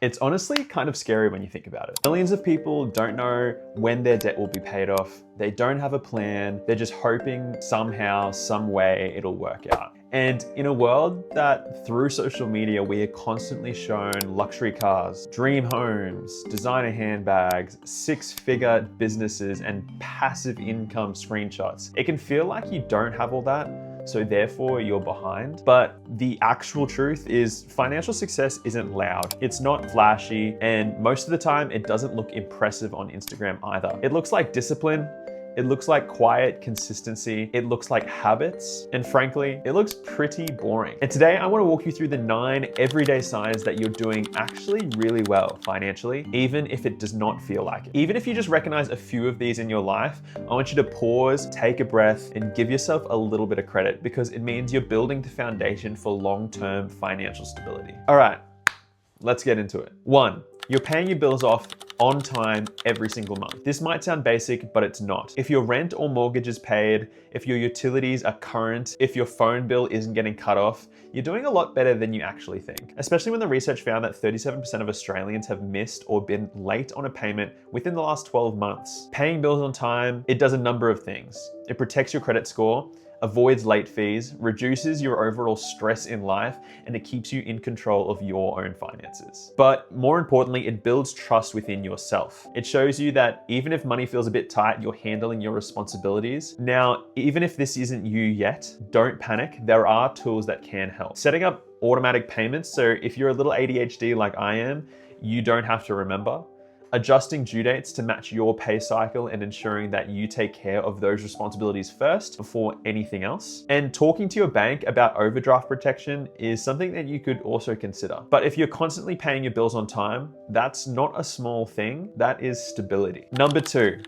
It's honestly kind of scary when you think about it. Millions of people don't know when their debt will be paid off. They don't have a plan. They're just hoping somehow, some way it'll work out. And in a world that through social media, we are constantly shown luxury cars, dream homes, designer handbags, six-figure businesses, and passive income screenshots, it can feel like you don't have all that, so therefore you're behind. But the actual truth is financial success isn't loud. It's not flashy, and most of the time it doesn't look impressive on Instagram either. It looks like discipline. It looks like quiet consistency. It looks like habits. And frankly, it looks pretty boring. And today I want to walk you through the 9 everyday signs that you're doing actually really well financially, even if it does not feel like it. Even if you just recognize a few of these in your life, I want you to pause, take a breath, and give yourself a little bit of credit, because it means you're building the foundation for long-term financial stability. All right, let's get into it. 1, you're paying your bills off on time every single month. This might sound basic, but it's not. If your rent or mortgage is paid, if your utilities are current, if your phone bill isn't getting cut off, you're doing a lot better than you actually think. Especially when the research found that 37% of Australians have missed or been late on a payment within the last 12 months. Paying bills on time, it does a number of things. It protects your credit score, avoids late fees, reduces your overall stress in life, and it keeps you in control of your own finances. But more importantly, it builds trust within yourself. It shows you that even if money feels a bit tight, you're handling your responsibilities. Now, even if this isn't you yet, don't panic. There are tools that can help. Setting up automatic payments, so if you're a little ADHD like I am, you don't have to remember. Adjusting due dates to match your pay cycle and ensuring that you take care of those responsibilities first before anything else. And talking to your bank about overdraft protection is something that you could also consider. But if you're constantly paying your bills on time, that's not a small thing, that is stability. Number 2,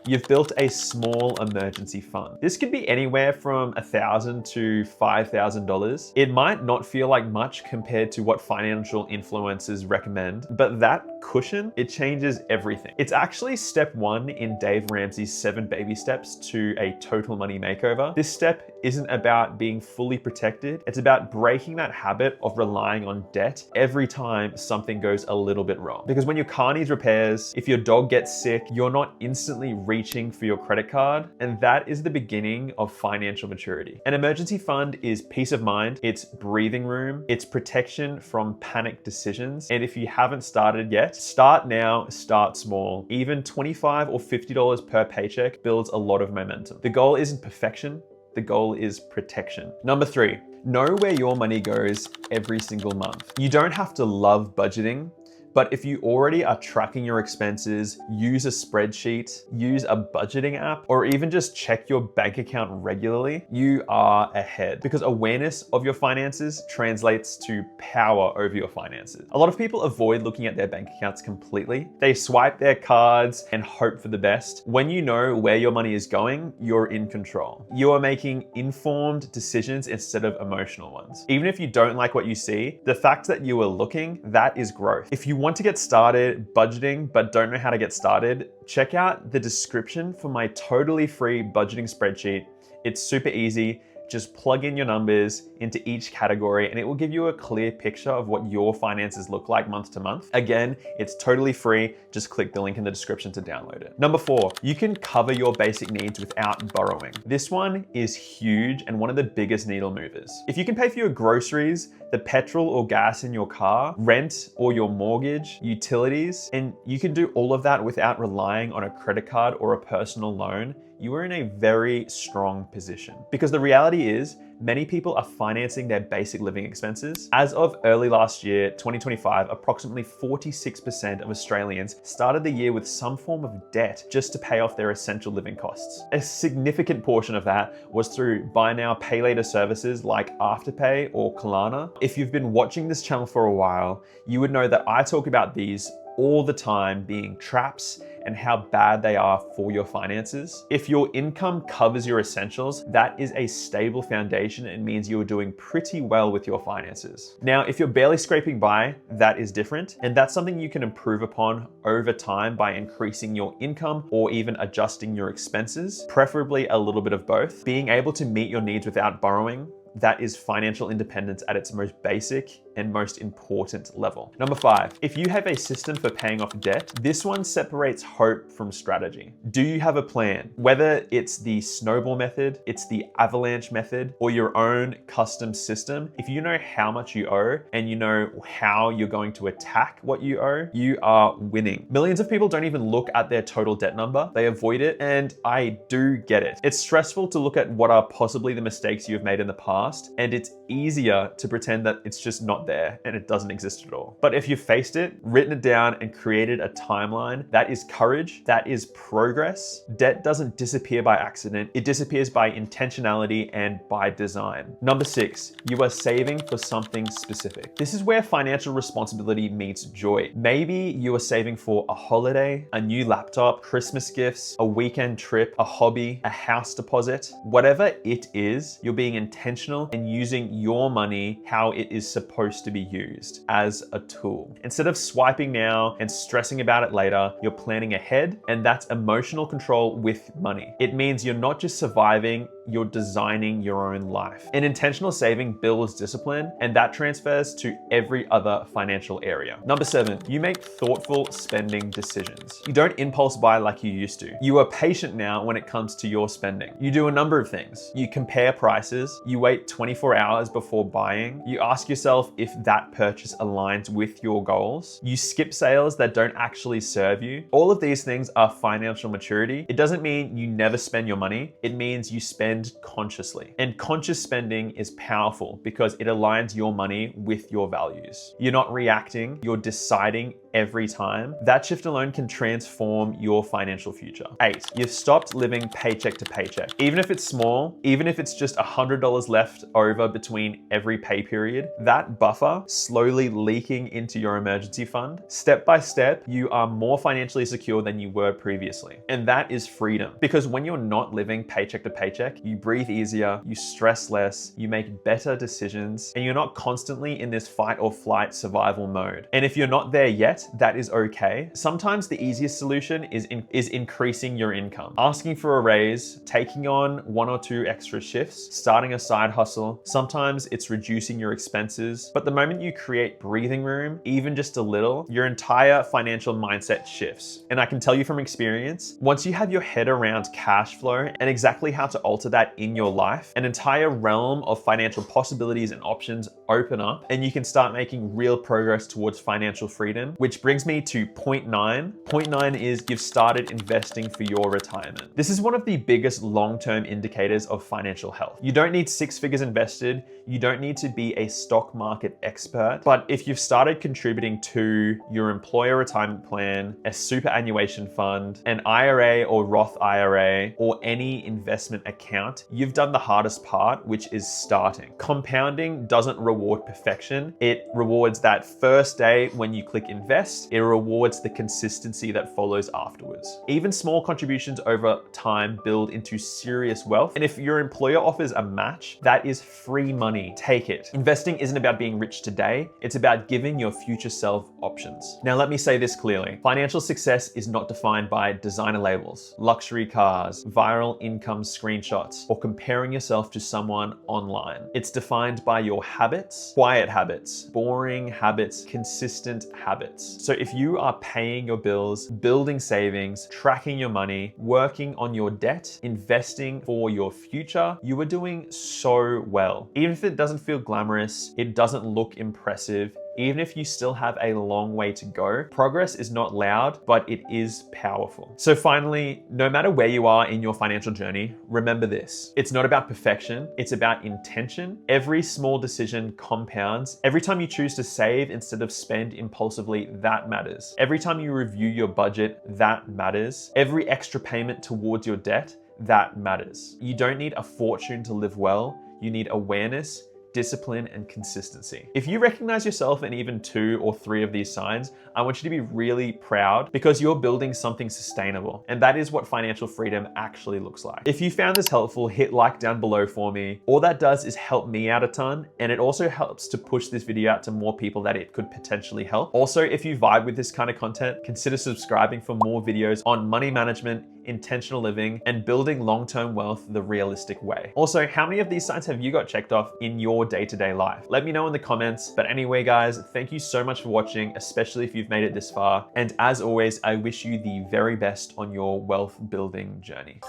you've built a small emergency fund. This could be anywhere from $1,000 to $5,000. It might not feel like much compared to what financial influencers recommend, but that cushion, it changes everything. It's actually step 1 in Dave Ramsey's 7 baby steps to a total money makeover. This step isn't about being fully protected. It's about breaking that habit of relying on debt every time something goes a little bit wrong. Because when your car needs repairs, if your dog gets sick, you're not instantly reaching for your credit card. And that is the beginning of financial maturity. An emergency fund is peace of mind, it's breathing room, it's protection from panic decisions. And if you haven't started yet, start now, start small. Even $25 or $50 per paycheck builds a lot of momentum. The goal isn't perfection. The goal is protection. Number 3, know where your money goes every single month. You don't have to love budgeting, but if you already are tracking your expenses, use a spreadsheet, use a budgeting app, or even just check your bank account regularly, you are ahead, because awareness of your finances translates to power over your finances. A lot of people avoid looking at their bank accounts completely. They swipe their cards and hope for the best. When you know where your money is going, you're in control. You are making informed decisions instead of emotional ones. Even if you don't like what you see, the fact that you are looking, that is growth. If you want to get started budgeting but don't know how to get started, check out the description for my totally free budgeting spreadsheet. It's super easy. Just plug in your numbers into each category and it will give you a clear picture of what your finances look like month to month. Again, it's totally free. Just click the link in the description to download it. Number 4, you can cover your basic needs without borrowing. This one is huge and one of the biggest needle movers. If you can pay for your groceries, the petrol or gas in your car, rent or your mortgage, utilities, and you can do all of that without relying on a credit card or a personal loan, you are in a very strong position. Because the reality is, many people are financing their basic living expenses. As of early last year, 2025, approximately 46% of Australians started the year with some form of debt just to pay off their essential living costs. A significant portion of that was through buy now, pay later services like Afterpay or Klarna. If you've been watching this channel for a while, you would know that I talk about these all the time being traps and how bad they are for your finances. If your income covers your essentials, that is a stable foundation and means you are doing pretty well with your finances. Now, if you're barely scraping by, that is different. And that's something you can improve upon over time by increasing your income or even adjusting your expenses, preferably a little bit of both. Being able to meet your needs without borrowing, that is financial independence at its most basic and most important level. Number 5, if you have a system for paying off debt, this one separates hope from strategy. Do you have a plan? Whether it's the snowball method, it's the avalanche method, or your own custom system, if you know how much you owe and you know how you're going to attack what you owe, you are winning. Millions of people don't even look at their total debt number. They avoid it, and I do get it. It's stressful to look at what are possibly the mistakes you've made in the past, and it's easier to pretend that it's just not there and it doesn't exist at all. But if you've faced it, written it down, and created a timeline, that is courage, that is progress. Debt doesn't disappear by accident. It disappears by intentionality and by design. Number 6, you are saving for something specific. This is where financial responsibility meets joy. Maybe you are saving for a holiday, a new laptop, Christmas gifts, a weekend trip, a hobby, a house deposit. Whatever it is, you're being intentional and using your money how it is supposed to be used, as a tool. Instead of swiping now and stressing about it later, you're planning ahead, and that's emotional control with money. It means you're not just surviving, you're designing your own life. And intentional saving builds discipline, and that transfers to every other financial area. Number 7, you make thoughtful spending decisions. You don't impulse buy like you used to. You are patient now when it comes to your spending. You do a number of things. You compare prices, you wait 24 hours before buying, you ask yourself if that purchase aligns with your goals, you skip sales that don't actually serve you. All of these things are financial maturity. It doesn't mean you never spend your money. It means you spend consciously. And conscious spending is powerful because it aligns your money with your values. You're not reacting, you're deciding every time. That shift alone can transform your financial future. 8, you've stopped living paycheck to paycheck. Even if it's small, even if it's just $100 left over between every pay period, that buffer slowly leaking into your emergency fund, step by step, you are more financially secure than you were previously. And that is freedom. Because when you're not living paycheck to paycheck, you breathe easier, you stress less, you make better decisions, and you're not constantly in this fight or flight survival mode. And if you're not there yet, that is okay. Sometimes the easiest solution is increasing your income. Asking for a raise, taking on 1 or 2 extra shifts, starting a side hustle. Sometimes it's reducing your expenses. But the moment you create breathing room, even just a little, your entire financial mindset shifts. And I can tell you from experience, once you have your head around cash flow and exactly how to alter that in your life, an entire realm of financial possibilities and options open up, and you can start making real progress towards financial freedom, which brings me to point 9. Point 9 is you've started investing for your retirement. This is one of the biggest long-term indicators of financial health. You don't need 6 figures invested. You don't need to be a stock market expert. But if you've started contributing to your employer retirement plan, a superannuation fund, an IRA or Roth IRA, or any investment account, you've done the hardest part, which is starting. Compounding doesn't reward perfection. It rewards that first day when you click invest. It rewards the consistency that follows afterwards. Even small contributions over time build into serious wealth. And if your employer offers a match, that is free money. Take it. Investing isn't about being rich today. It's about giving your future self options. Now, let me say this clearly. Financial success is not defined by designer labels, luxury cars, viral income screenshots, or comparing yourself to someone online. It's defined by your habits, quiet habits, boring habits, consistent habits. So if you are paying your bills, building savings, tracking your money, working on your debt, investing for your future, you are doing so well. Even if it doesn't feel glamorous, it doesn't look impressive, even if you still have a long way to go, progress is not loud, but it is powerful. So finally, no matter where you are in your financial journey, remember this. It's not about perfection, it's about intention. Every small decision compounds. Every time you choose to save instead of spend impulsively, that matters. Every time you review your budget, that matters. Every extra payment towards your debt, that matters. You don't need a fortune to live well, you need awareness, discipline, and consistency. If you recognize yourself in even 2 or 3 of these signs, I want you to be really proud because you're building something sustainable. And that is what financial freedom actually looks like. If you found this helpful, hit like down below for me. All that does is help me out a ton. And it also helps to push this video out to more people that it could potentially help. Also, if you vibe with this kind of content, consider subscribing for more videos on money management, intentional living, and building long-term wealth the realistic way. Also, how many of these sites have you got checked off in your day-to-day life? Let me know in the comments. But anyway, guys, thank you so much for watching, especially if you've made it this far. And as always, I wish you the very best on your wealth building journey.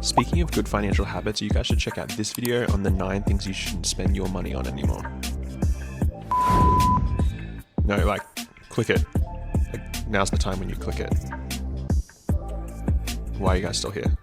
Speaking of good financial habits, you guys should check out this video on the 9 things you shouldn't spend your money on anymore. No, like, click it. Like, now's the time when you click it. Why are you guys still here?